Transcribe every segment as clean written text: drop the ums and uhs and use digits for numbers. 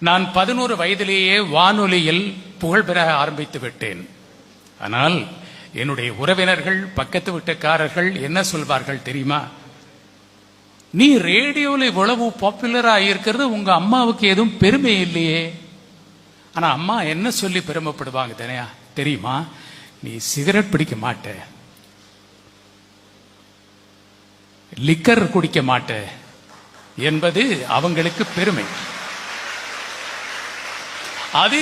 நான் 11 வயதிலேயே வானொலியில் புகழ் பெற ஆரம்பித்து விட்டேன். ஆனால் என்னுடைய உறவினர்கள், பக்கத்து வீட்டுக்காரர்கள் என்ன சொல்வார்கள் தெரியுமா? நீ ரேடியோவில் இவ்வளவு பாப்புலரா இருக்கிறது உங்க அம்மாவுக்கு எதுவும் பெருமை இல்லையே. ஆனா அம்மா என்ன சொல்லி பெருமைப்படுவாங்க தெரியுமா? நீ சிகரெட் பிடிக்க மாட்ட, லிக்கர் குடிக்க மாட்ட என்பது அவங்களுக்கு பெருமை. அது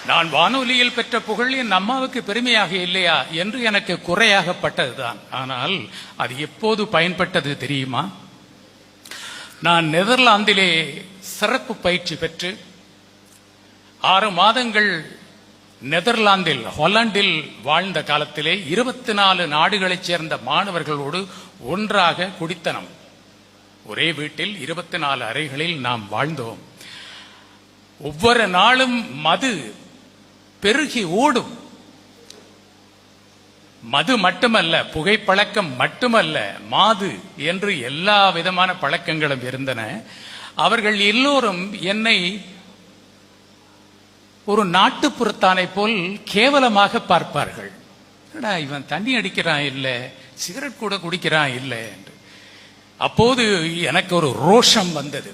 நான் வானொலியில் பெற்ற புகழ் என் அம்மாவுக்கு பெருமையாக இல்லையா என்று எனக்கு குறையாகப்பட்டதுதான். ஆனால் அது எப்போது பயன்பட்டது தெரியுமா? நான் நெதர்லாந்திலே சிறப்பு பயிற்சி பெற்று 6 மாதங்கள் நெதர்லாந்தில், ஹாலண்டில் வாழ்ந்த காலத்திலே 24 நாடுகளைச் சேர்ந்த மாணவர்களோடு ஒன்றாக குடித்தனம். ஒரே வீட்டில் 24 அறைகளில் நாம் வாழ்ந்தோம். ஒவ்வொரு நாளும் மது பெருகி ஓடும். மது மட்டுமல்ல, புகைப்பழக்கம் மட்டுமல்ல, மாது என்று எல்லா விதமான பழக்கங்களும் இருந்தன. அவர்கள் எல்லோரும் என்னை ஒரு நாட்டுப்புறத்தானை போல் கேவலமாக பார்ப்பார்கள். இவன் தண்ணி அடிக்கிறான் இல்ல, சிகரெட் கூட குடிக்கிறான் இல்லை என்று. அப்போது எனக்கு ஒரு ரோஷம் வந்தது.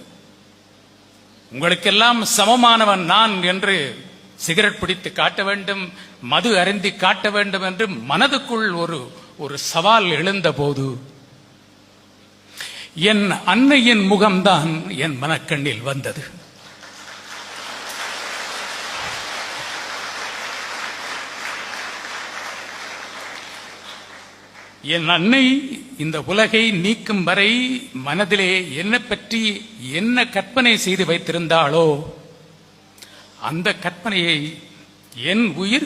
உங்களுக்கெல்லாம் சமமானவன் நான் என்று சிகரெட் பிடித்து காட்ட வேண்டும், மது அருந்தி காட்ட வேண்டும் என்று மனதுக்குள் ஒரு சவால் எழுந்த போது என் அன்னையின் முகம்தான் என் மனக்கண்ணில் வந்தது. என் அன்னை இந்த உலகை நீக்கும் வரை மனதிலே என்ன பற்றி என்ன கற்பனை செய்து வைத்திருந்தாளோ அந்த கற்பனையை என் உயிர்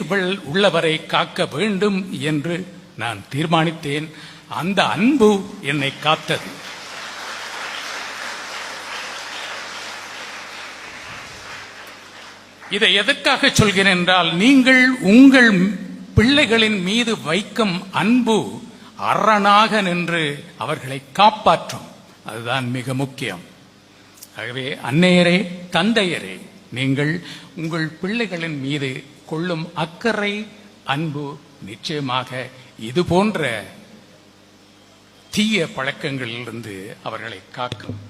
உள்ளவரை காக்க வேண்டும் என்று நான் தீர்மானித்தேன். அந்த அன்பு என்னை காத்தது. இதை எதற்காக சொல்கிறேன் என்றால், நீங்கள் உங்கள் பிள்ளைகளின் மீது வைக்கும் அன்பு அரணாக நின்று அவர்களை காப்பாற்றும். அதுதான் மிக முக்கியம். ஆகவே அன்னையரே, தந்தையரே, நீங்கள் உங்கள் பிள்ளைகளின் மீது கொள்ளும் அக்கறை, அன்பு நிச்சயமாக இது போன்ற தீய பழக்கங்களிலிருந்து அவர்களை காக்கும்.